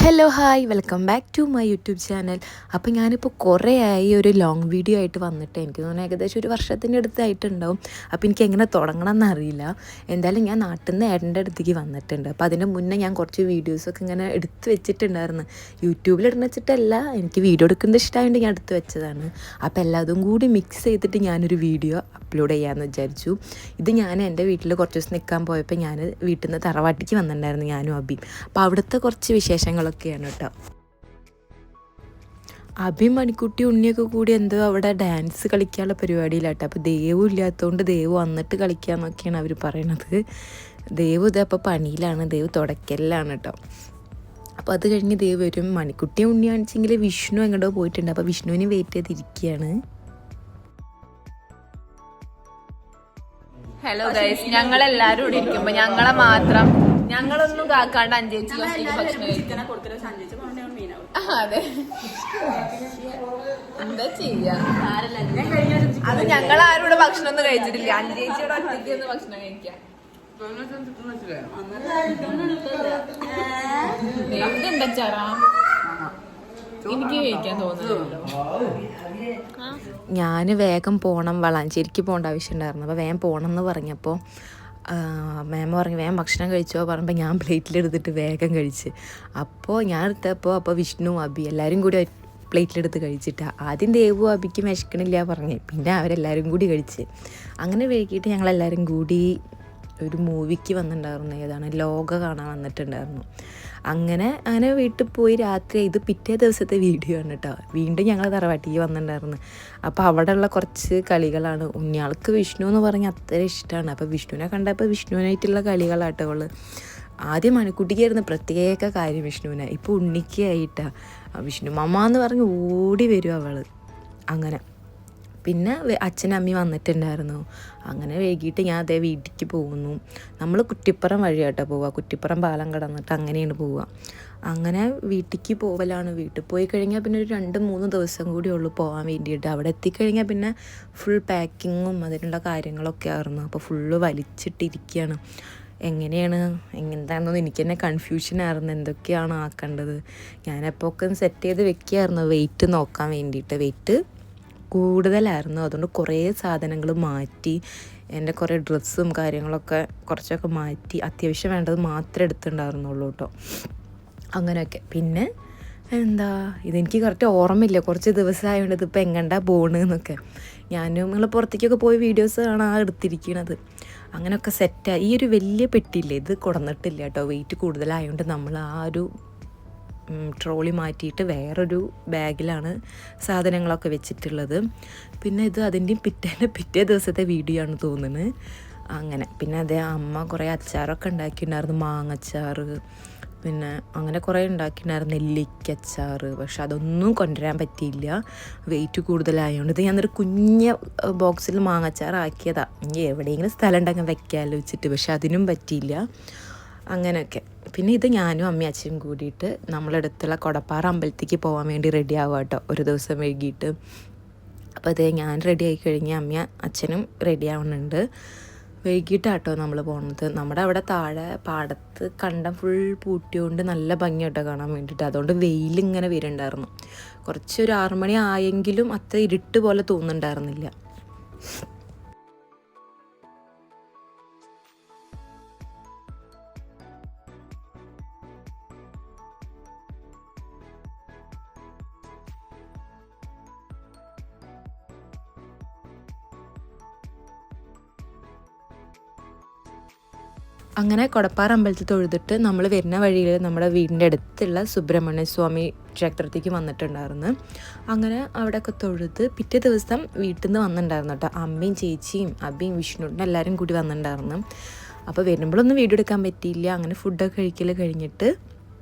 Hello hi welcome back to my YouTube channel. അപ്പോൾ ഞാനിപ്പോൾ കുറേ ആയി ഒരു ലോങ് വീഡിയോ ആയിട്ട് വന്നിട്ട് എനിക്ക് തോന്നുന്നു ഏകദേശം ഒരു വർഷത്തിൻ്റെ അടുത്തായിട്ടുണ്ടാവും. അപ്പോൾ എനിക്ക് എങ്ങനെ തുടങ്ങണം എന്നറിയില്ല. എന്തായാലും ഞാൻ നാട്ടിൽ നിന്ന് ഏട്ടൻ്റെ അടുത്തേക്ക് വന്നിട്ടുണ്ട്. അപ്പോൾ അതിന് മുന്നേ ഞാൻ കുറച്ച് വീഡിയോസൊക്കെ ഇങ്ങനെ എടുത്ത് വെച്ചിട്ടുണ്ടായിരുന്നു. യൂട്യൂബിലിടുന്ന വെച്ചിട്ടല്ല, എനിക്ക് വീഡിയോ എടുക്കുന്നത് ഇഷ്ടമായതുകൊണ്ട് ഞാൻ എടുത്ത് വെച്ചതാണ്. അപ്പോൾ എല്ലാതും കൂടി മിക്സ് ചെയ്തിട്ട് ഞാനൊരു വീഡിയോ അപ്ലോഡ് ചെയ്യാമെന്ന് വിചാരിച്ചു. ഇത് ഞാൻ എൻ്റെ വീട്ടിൽ കുറച്ച് ദിവസം നിൽക്കാൻ പോയപ്പോൾ ഞാൻ വീട്ടിൽ നിന്ന് തറവാട്ടിക്ക് വന്നിട്ടുണ്ടായിരുന്നു, ഞാനും അബിയും. അപ്പോൾ അവിടുത്തെ കുറച്ച് വിശേഷങ്ങളൊക്കെയാണ് കേട്ടോ. അബി മണിക്കുട്ടി ഉണ്ണിയൊക്കെ കൂടി എന്തോ അവിടെ ഡാൻസ് കളിക്കാനുള്ള പരിപാടിയിലാട്ടോ. അപ്പോൾ ദേവും ഇല്ലാത്തതുകൊണ്ട് ദേവ് വന്നിട്ട് കളിക്കാമെന്നൊക്കെയാണ് അവർ പറയണത്. ദേവ് ഇതപ്പോൾ പണിയിലാണ്, ദേവ് തുടക്കലിലാണ് കേട്ടോ. അപ്പോൾ അത് കഴിഞ്ഞ് ദേവ് വരും. മണിക്കുട്ടിയെ ഉണ്ണിയാണെച്ചെങ്കിൽ വിഷ്ണു എങ്ങോട്ടോ പോയിട്ടുണ്ട്. അപ്പോൾ വിഷ്ണുവിന് വെയിറ്റ് ചെയ്തിരിക്കുകയാണ്. ഹലോ ഗൈസ്, ഞങ്ങളെല്ലാരും ഇവിടെ ഇരിക്കുമ്പോ ഞങ്ങളെ മാത്രം ഞങ്ങളൊന്നും കാക്കാണ്ട് അഞ്ചേച്ചി ഭക്ഷണം അതെ എന്താ ചെയ്യാ, അത് ഞങ്ങളാരും ഇവിടെ ഭക്ഷണം ഒന്നും കഴിച്ചിട്ടില്ല. അഞ്ചേച്ചിയുടെ ഒറ്റയ്ക്ക് ഒന്ന് ഭക്ഷണം കഴിക്കാം. എന്തുണ്ടച്ചാറാ എനിക്ക് കഴിക്കാൻ തോന്നുന്നുണ്ടോ? ഞാൻ വേഗം പോകണം, വളാഞ്ചേരിക്ക് പോകേണ്ട ആവശ്യമുണ്ടായിരുന്നു. അപ്പോൾ വേഗം പോകണം എന്ന് പറഞ്ഞപ്പോൾ മാം പറഞ്ഞു വേഗം ഭക്ഷണം കഴിച്ചോ പറയുമ്പോൾ ഞാൻ പ്ലേറ്റിലെടുത്തിട്ട് വേഗം കഴിച്ച്. അപ്പോൾ ഞാൻ എടുത്തപ്പോൾ വിഷ്ണു അബി എല്ലാവരും കൂടി പ്ലേറ്റിലെടുത്ത് കഴിച്ചിട്ടാണ്. ആദ്യം ദേവു അബിക്ക് വിശക്കണില്ല പറഞ്ഞ്, പിന്നെ അവരെല്ലാവരും കൂടി കഴിച്ച്. അങ്ങനെ വൈകിട്ട് ഞങ്ങളെല്ലാവരും കൂടി ഒരു മൂവിക്ക് വന്നിട്ടുണ്ടായിരുന്നു. ഏതാണ്, ലോക കാണാൻ വന്നിട്ടുണ്ടായിരുന്നു. അങ്ങനെ വീട്ടിൽ പോയി രാത്രി. ഇത് പിറ്റേ ദിവസത്തെ വീഡിയോ ആണ് കേട്ടോ. വീണ്ടും ഞങ്ങൾ തറവാട്ടിക്ക് വന്നിട്ടുണ്ടായിരുന്നു. അപ്പോൾ അവിടെയുള്ള കുറച്ച് കളികളാണ്. ഉണ്ണിയാൾക്ക് വിഷ്ണു എന്ന് പറഞ്ഞാൽ അത്ര ഇഷ്ടമാണ്. അപ്പോൾ വിഷ്ണുവിനെ കണ്ടപ്പോൾ വിഷ്ണുവിനായിട്ടുള്ള കളികളാട്ടോ അവള്. ആദ്യം മണിക്കുട്ടിക്കായിരുന്നു പ്രത്യേക കാര്യം വിഷ്ണുവിനെ. ഇപ്പോൾ ഉണ്ണിക്കായിട്ടാണ്. വിഷ്ണു മമ്മ എന്ന് പറഞ്ഞ് ഓടി വരും അവൾ. അങ്ങനെ പിന്നെ അച്ഛനും അമ്മയും വന്നിട്ടുണ്ടായിരുന്നു. അങ്ങനെ വൈകിട്ട് ഞാൻ അതേ വീട്ടിലേക്ക് പോകുന്നു. നമ്മൾ കുറ്റിപ്പുറം വഴിയാട്ടോ പോവുക. കുറ്റിപ്പുറം പാലം കടന്നിട്ട് അങ്ങനെയാണ് പോവുക. അങ്ങനെ വീട്ടിലേക്ക് പോവലാണ്. വീട്ടിൽ പോയി കഴിഞ്ഞാൽ പിന്നെ ഒരു 2-3 ദിവസം കൂടി ഉള്ളൂ പോകാൻ വേണ്ടിയിട്ട്. അവിടെ എത്തിക്കഴിഞ്ഞാൽ പിന്നെ ഫുൾ പാക്കിങ്ങും അതിനുള്ള കാര്യങ്ങളൊക്കെ ആയിരുന്നു. അപ്പോൾ ഫുള്ള് വലിച്ചിട്ടിരിക്കുകയാണ്. എന്താണെന്നൊന്നും എനിക്ക് തന്നെ കൺഫ്യൂഷനായിരുന്നു, എന്തൊക്കെയാണ് ആക്കേണ്ടത്. ഞാനെപ്പോൾ ഒക്കെ സെറ്റ് ചെയ്ത് വെക്കുകയായിരുന്നു വെയിറ്റ് നോക്കാൻ വേണ്ടിയിട്ട്. വെയിറ്റ് കൂടുതലായിരുന്നു, അതുകൊണ്ട് കുറേ സാധനങ്ങൾ മാറ്റി. എൻ്റെ കുറേ ഡ്രസ്സും കാര്യങ്ങളൊക്കെ കുറച്ചൊക്കെ മാറ്റി. അത്യാവശ്യം വേണ്ടത് മാത്രമേ എടുത്തിട്ടുണ്ടായിരുന്നുള്ളൂ കേട്ടോ. അങ്ങനെയൊക്കെ. പിന്നെ ഇതെനിക്ക് കറക്റ്റ് ഓർമ്മയില്ല, കുറച്ച് ദിവസമായതുകൊണ്ട് ഇതിപ്പോൾ എങ്ങണ്ടാ പോകണമെന്നൊക്കെ. നിങ്ങൾ പുറത്തേക്കൊക്കെ പോയി വീഡിയോസ് കാണാൻ എടുത്തിരിക്കണത്. അങ്ങനെയൊക്കെ സെറ്റായി. ഈ ഒരു വലിയ പെട്ടിയില്ലേ, ഇത് കൊടന്നിട്ടില്ല കേട്ടോ. വെയിറ്റ് കൂടുതലായതുകൊണ്ട് നമ്മൾ ആ ഒരു ട്രോളി മാറ്റിയിട്ട് വേറൊരു ബാഗിലാണ് സാധനങ്ങളൊക്കെ വെച്ചിട്ടുള്ളത്. പിന്നെ ഇത് അതിൻ്റെയും പിറ്റേ ദിവസത്തെ വീഡിയോ ആണ് തോന്നുന്നത്. അങ്ങനെ പിന്നെ അതേ അമ്മ കുറേ അച്ചാറൊക്കെ ഉണ്ടാക്കിയിട്ടുണ്ടായിരുന്നു. മാങ്ങച്ചാർ, പിന്നെ അങ്ങനെ കുറേ ഉണ്ടാക്കിയിട്ടുണ്ടായിരുന്നു. നെല്ലിക്കച്ചാർ. പക്ഷെ അതൊന്നും കൊണ്ടുവരാൻ പറ്റിയില്ല, വെയിറ്റ് കൂടുതലായതുകൊണ്ട്. ഇത് ഞാനൊരു കുഞ്ഞ ബോക്സിൽ മാങ്ങച്ചാർ ആക്കിയതാണ്. ഇനി എവിടെയെങ്കിലും സ്ഥലം ഉണ്ടെങ്കിൽ വെക്കാമല്ലോ വെച്ചിട്ട്, പക്ഷെ അതിനും പറ്റിയില്ല. അങ്ങനെയൊക്കെ. പിന്നെ ഇത് ഞാനും അമ്മയും അച്ഛനും കൂടിയിട്ട് നമ്മളടുത്തുള്ള കൊടപ്പാറ അമ്പലത്തേക്ക് പോകാൻ വേണ്ടി റെഡി ആവുക കേട്ടോ, ഒരു ദിവസം വൈകിട്ട്. അപ്പോൾ അതേ ഞാൻ റെഡി ആയി കഴിഞ്ഞ് അമ്മയും അച്ഛനും റെഡി ആവുന്നുണ്ട്. വൈകിട്ടാട്ടോ നമ്മൾ പോകുന്നത്. നമ്മുടെ അവിടെ താഴെ പാടത്ത് കണ്ടം ഫുൾ പൂട്ടിയോണ്ട് നല്ല ഭംഗിയായിട്ടോ കാണാൻ വേണ്ടിയിട്ട്. അതുകൊണ്ട് വെയിലിങ്ങനെ വരുന്നുണ്ടായിരുന്നു. കുറച്ചൊരു 6 മണി ആയെങ്കിലും അത്ര ഇരുട്ട് പോലെ തോന്നുന്നുണ്ടായിരുന്നില്ല. അങ്ങനെ കൊടപ്പാറ അമ്പലത്തിൽ തൊഴുതിട്ട് നമ്മൾ വരുന്ന വഴിയിൽ നമ്മുടെ വീടിൻ്റെ അടുത്തുള്ള സുബ്രഹ്മണ്യ സ്വാമി ക്ഷേത്രത്തേക്ക് വന്നിട്ടുണ്ടായിരുന്നു. അങ്ങനെ അവിടെയൊക്കെ തൊഴുത് പിറ്റേ ദിവസം വീട്ടിൽ നിന്ന് വന്നിട്ടുണ്ടായിരുന്നു കേട്ടോ. അമ്മയും ചേച്ചിയും അബിയും വിഷ്ണുവിൻ്റെ എല്ലാവരും കൂടി വന്നിട്ടുണ്ടായിരുന്നു. അപ്പോൾ വരുമ്പോഴൊന്നും വീഡിയോ എടുക്കാൻ പറ്റിയില്ല. അങ്ങനെ ഫുഡൊക്കെ കഴിക്കൽ കഴിഞ്ഞിട്ട്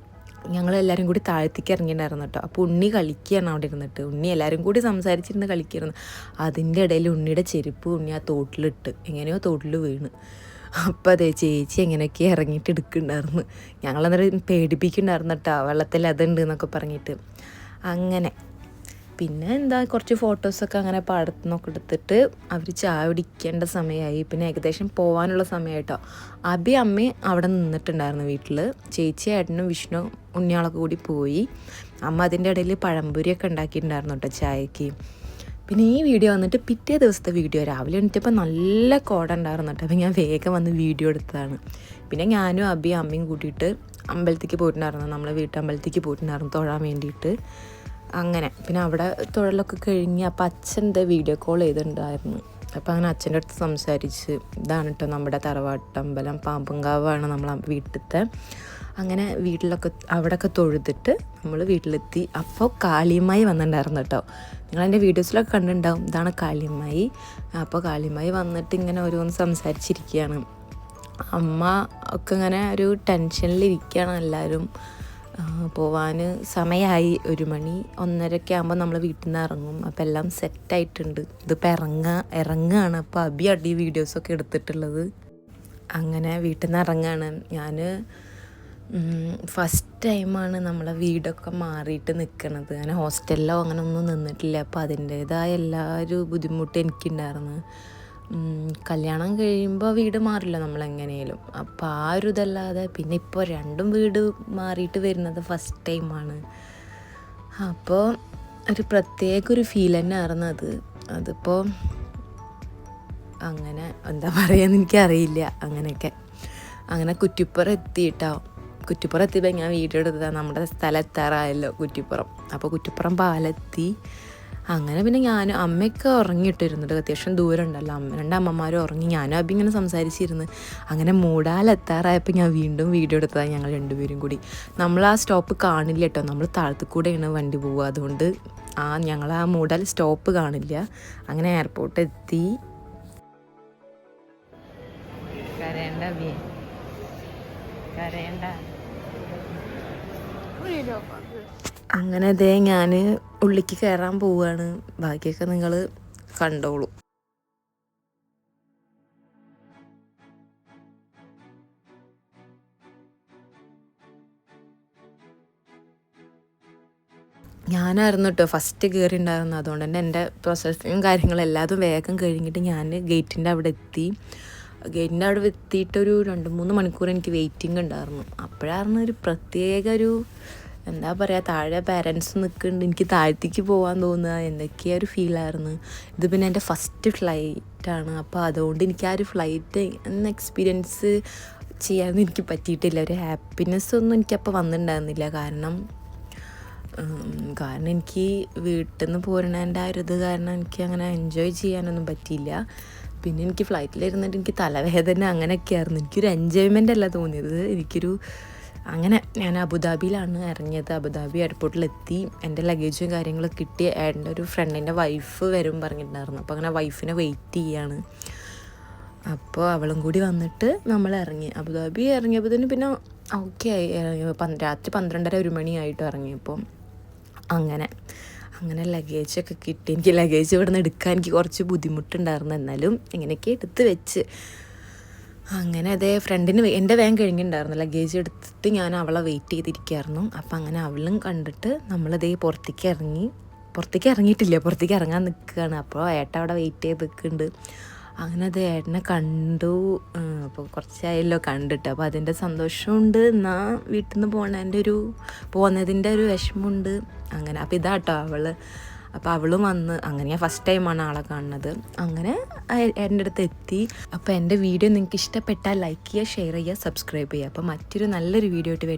ഞങ്ങളെല്ലാവരും കൂടി താഴത്തേക്ക് ഇറങ്ങിയിട്ടുണ്ടായിരുന്നു കേട്ടോ. അപ്പോൾ ഉണ്ണി കളിക്കുകയാണ് അവിടെ ഇരുന്നിട്ട്. ഉണ്ണി എല്ലാവരും കൂടി സംസാരിച്ചിരുന്ന് കളിക്കുകയായിരുന്നു. അതിൻ്റെ ഇടയിൽ ഉണ്ണിയുടെ ചെരുപ്പ് ഉണ്ണി ആ തോട്ടിലിട്ട് എങ്ങനെയോ തോട്ടിൽ വീണ്. അപ്പോൾ അതേ ചേച്ചി എങ്ങനെയൊക്കെ ഇറങ്ങിയിട്ട് എടുക്കുന്നുണ്ടായിരുന്നു. ഞങ്ങളന്നേരം പേടിപ്പിക്കുന്നുണ്ടായിരുന്നു കേട്ടോ, വെള്ളത്തിൽ അതുണ്ട് എന്നൊക്കെ പറഞ്ഞിട്ട്. അങ്ങനെ പിന്നെ എന്താ കുറച്ച് ഫോട്ടോസൊക്കെ അങ്ങനെ പാടത്തു നിന്നൊക്കെ എടുത്തിട്ട് അവർ ചായ കുടിക്കേണ്ട സമയമായി. പിന്നെ ഏകദേശം പോകാനുള്ള സമയമായിട്ടോ. അബി അമ്മയും അവിടെ നിന്നിട്ടുണ്ടായിരുന്നു വീട്ടിൽ. ചേച്ചി ഏട്ടനും വിഷ്ണു ഉണ്ണിയാളൊക്കെ കൂടി പോയി. അമ്മ അതിൻ്റെ ഇടയിൽ പഴംപൊരിയൊക്കെ ഉണ്ടാക്കിയിട്ടുണ്ടായിരുന്നു കേട്ടോ ചായക്ക്. പിന്നെ ഈ വീഡിയോ വന്നിട്ട് പിറ്റേ ദിവസത്തെ വീഡിയോ. രാവിലെ എണീറ്റപ്പോൾ നല്ല കോട ഉണ്ടായിരുന്നു കേട്ടോ. അപ്പോൾ ഞാൻ വേഗം വന്ന് വീഡിയോ എടുത്തതാണ്. പിന്നെ ഞാനും അബിയും അമ്മയും കൂട്ടിയിട്ട് അമ്പലത്തേക്ക് പോയിട്ടുണ്ടായിരുന്നു. നമ്മളെ വീട്ടമ്പലത്തേക്ക് പോയിട്ടുണ്ടായിരുന്നു തൊഴാൻ വേണ്ടിയിട്ട്. അങ്ങനെ പിന്നെ അവിടെ തൊഴിലൊക്കെ കഴിഞ്ഞ് അപ്പോൾ അച്ഛൻ്റെ വീഡിയോ കോൾ ചെയ്തിട്ടുണ്ടായിരുന്നു. അപ്പോൾ അങ്ങനെ അച്ഛൻ്റെ അടുത്ത് സംസാരിച്ച് ഇതാണ് കേട്ടോ നമ്മുടെ തറവാട്ടമ്പലം, പാമ്പുംകാവാണ് നമ്മളെ വീട്ടിലത്തെ. അങ്ങനെ വീട്ടിലൊക്കെ അവിടെയൊക്കെ തൊഴുതിട്ട് നമ്മൾ വീട്ടിലെത്തി. അപ്പോൾ കാളിയമ്മായി വന്നിട്ടുണ്ടായിരുന്നു കേട്ടോ. നിങ്ങളെൻ്റെ വീഡിയോസിലൊക്കെ കണ്ടിട്ടുണ്ടാവും. ഇതാണ് കാളിയമ്മായി. അപ്പോൾ കാളിയമ്മായി വന്നിട്ട് ഇങ്ങനെ ഓരോന്ന് സംസാരിച്ചിരിക്കുകയാണ്. അമ്മ ഒക്കെ ഇങ്ങനെ ഒരു ടെൻഷനിലിരിക്കുകയാണ് എല്ലാവരും. പോവാൻ സമയമായി 1 മണി 1:30 ആകുമ്പോൾ നമ്മൾ വീട്ടിൽ നിന്ന് ഇറങ്ങും. അപ്പോൾ എല്ലാം സെറ്റായിട്ടുണ്ട്. ഇതിപ്പോൾ ഇറങ്ങുകയാണ്. അപ്പോൾ അബി വീഡിയോസൊക്കെ എടുത്തിട്ടുള്ളത്. അങ്ങനെ വീട്ടിൽ നിന്ന് ഇറങ്ങുകയാണ്. ഞാൻ ഫസ്റ്റ് ടൈമാണ് നമ്മളെ വീടൊക്കെ മാറിയിട്ട് നിൽക്കണത്. അങ്ങനെ ഹോസ്റ്റലിലോ അങ്ങനെ ഒന്നും നിന്നിട്ടില്ല. അപ്പോൾ അതിൻ്റേതായ എല്ലാവരും ബുദ്ധിമുട്ട് എനിക്കുണ്ടായിരുന്നു. കല്യാണം കഴിയുമ്പോൾ വീട് മാറില്ല നമ്മളെങ്ങനെയും. അപ്പോൾ ആ ഒരു ഇതല്ലാതെ പിന്നെ ഇപ്പോൾ 2 വീട് മാറിയിട്ട് വരുന്നത് ഫസ്റ്റ് ടൈമാണ്. അപ്പോൾ ഒരു പ്രത്യേക ഒരു ഫീൽ തന്നെ ആയിരുന്നു അത്. അതിപ്പോൾ അങ്ങനെ എന്താ പറയുകയെന്ന് എനിക്കറിയില്ല. അങ്ങനെയൊക്കെ അങ്ങനെ കുറ്റിപ്പുറം എത്തിയിട്ടോ. കുറ്റിപ്പുറം എത്തിയപ്പോൾ ഞാൻ വീഡിയോ എടുത്തതാണ്. നമ്മുടെ സ്ഥലം എത്താറായല്ലോ കുറ്റിപ്പുറം. അപ്പോൾ കുറ്റിപ്പുറം പാലെത്തി. അങ്ങനെ പിന്നെ ഞാനും അമ്മയൊക്കെ ഉറങ്ങിയിട്ടിരുന്നിട്ട് അത്യാവശ്യം ദൂരം ഉണ്ടല്ലോ. 2 അമ്മമാരും ഉറങ്ങി. ഞാനും അബി ഇങ്ങനെ സംസാരിച്ചിരുന്ന്. അങ്ങനെ മൂടാലെത്താറായപ്പോൾ ഞാൻ വീണ്ടും വീഡിയോ എടുത്തതാണ് ഞങ്ങൾ 2 പേരും കൂടി. നമ്മൾ ആ സ്റ്റോപ്പ് കാണില്ല കേട്ടോ. നമ്മൾ താഴത്തു കൂടെയാണ് വണ്ടി പോവുക. അതുകൊണ്ട് ഞങ്ങൾ ആ മൂടാൽ സ്റ്റോപ്പ് കാണില്ല. അങ്ങനെ എയർപോർട്ട് എത്തി. അങ്ങനെ അതേ ഞാൻ ഉള്ളിലേക്ക് കയറാൻ പോവുകയാണ്. ബാക്കിയൊക്കെ നിങ്ങൾ കണ്ടോളൂ. ഞാനായിരുന്നു കേട്ടോ ഫസ്റ്റ് കയറി ഉണ്ടായിരുന്നു. അതുകൊണ്ട് തന്നെ എൻ്റെ പ്രോസസ്സിങ്ങും കാര്യങ്ങളും എല്ലാതും വേഗം കഴിഞ്ഞിട്ട് ഞാൻ ഗേറ്റിൻ്റെ അവിടെ എത്തി. ഗേറ്റിൻ്റെ അവിടെ എത്തിയിട്ടൊരു 2-3 മണിക്കൂർ എനിക്ക് വെയിറ്റിംഗ് ഉണ്ടായിരുന്നു. അപ്പോഴായിരുന്നു ഒരു പ്രത്യേക ഒരു എന്താ പറയുക, താഴെ പാരൻസ് നിൽക്കുന്നുണ്ട്, എനിക്ക് താഴത്തേക്ക് പോകാൻ തോന്നുക, എന്തൊക്കെയാ ഒരു ഫീലായിരുന്നു. ഇത് പിന്നെ എൻ്റെ ഫസ്റ്റ് ഫ്ലൈറ്റാണ്. അപ്പോൾ അതുകൊണ്ട് എനിക്ക് ആ ഒരു ഫ്ലൈറ്റ് എന്ന എക്സ്പീരിയൻസ് ചെയ്യാനൊന്നും എനിക്ക് പറ്റിയിട്ടില്ല. ഒരു ഹാപ്പിനെസ് ഒന്നും എനിക്കപ്പോൾ വന്നിട്ടുണ്ടായിരുന്നില്ല. കാരണം എനിക്ക് വീട്ടിൽ നിന്ന് പോരണേൻ്റെ ആ ഒരു ഇത് കാരണം എനിക്ക് അങ്ങനെ എൻജോയ് ചെയ്യാനൊന്നും പറ്റിയില്ല. പിന്നെ എനിക്ക് ഫ്ലൈറ്റിലിരുന്നിട്ട് എനിക്ക് തലവേദന അങ്ങനെയൊക്കെയായിരുന്നു. എനിക്കൊരു എൻജോയ്മെൻ്റ് അല്ല തോന്നിയത്. അങ്ങനെ ഞാൻ അബുദാബിയിലാണ് ഇറങ്ങിയത്. അബുദാബി എയർപോർട്ടിലെത്തി. എൻ്റെ ലഗേജും കാര്യങ്ങളൊക്കെ കിട്ടി. എൻ്റെ ഒരു ഫ്രണ്ടിൻ്റെ വൈഫ് വരും പറഞ്ഞിട്ടുണ്ടായിരുന്നു. അപ്പോൾ അങ്ങനെ വൈഫിനെ വെയിറ്റ് ചെയ്യാണ്. അപ്പോൾ അവളും കൂടി വന്നിട്ട് നമ്മൾ ഇറങ്ങി. അബുദാബി ഇറങ്ങിയപ്പോൾ പിന്നെ ഓക്കെ ആയി. രാത്രി 12:30-1 മണിയായിട്ട് ഇറങ്ങിയപ്പോൾ അങ്ങനെ ലഗേജൊക്കെ കിട്ടി. എനിക്ക് ലഗേജ് ഇവിടെ നിന്ന് എടുക്കാൻ എനിക്ക് കുറച്ച് ബുദ്ധിമുട്ടുണ്ടായിരുന്നു. എന്നാലും എങ്ങനെയൊക്കെ എടുത്ത് വെച്ച് അങ്ങനെ അതേ ഫ്രണ്ടിന് എൻ്റെ വേഗം കഴിഞ്ഞിട്ടുണ്ടായിരുന്നു. ലഗേജ് എടുത്തിട്ട് ഞാൻ അവളെ വെയിറ്റ് ചെയ്തിരിക്കുകയായിരുന്നു. അപ്പം അങ്ങനെ അവളും കണ്ടിട്ട് നമ്മളതേ പുറത്തേക്ക് ഇറങ്ങിയിട്ടില്ല, പുറത്തേക്ക് ഇറങ്ങാൻ നിൽക്കുകയാണ്. അപ്പോൾ ഏട്ടൻ അവിടെ വെയിറ്റ് ചെയ്ത് നിൽക്കുന്നുണ്ട്. അങ്ങനെ അത് ഏട്ടനെ കണ്ടു. അപ്പോൾ കുറച്ചായല്ലോ കണ്ടിട്ട്. അപ്പോൾ അതിൻ്റെ സന്തോഷമുണ്ട്, എന്നാൽ വീട്ടിൽ നിന്ന് പോകുന്നതിൻ്റെ ഒരു വിഷമമുണ്ട്. അങ്ങനെ അപ്പോൾ ഇതാട്ടോ അവൾ. അപ്പോൾ അവളും വന്ന്. അങ്ങനെ ഞാൻ ഫസ്റ്റ് ടൈമാണ് ആളെ കാണുന്നത്. അങ്ങനെ എൻ്റെ അടുത്ത് എത്തി. അപ്പോൾ എൻ്റെ വീഡിയോ നിങ്ങൾക്ക് ഇഷ്ടപ്പെട്ടാൽ ലൈക്ക് ചെയ്യുക, ഷെയർ ചെയ്യുക, സബ്സ്ക്രൈബ് ചെയ്യുക. അപ്പോൾ മറ്റൊരു നല്ലൊരു വീഡിയോ ആയിട്ട്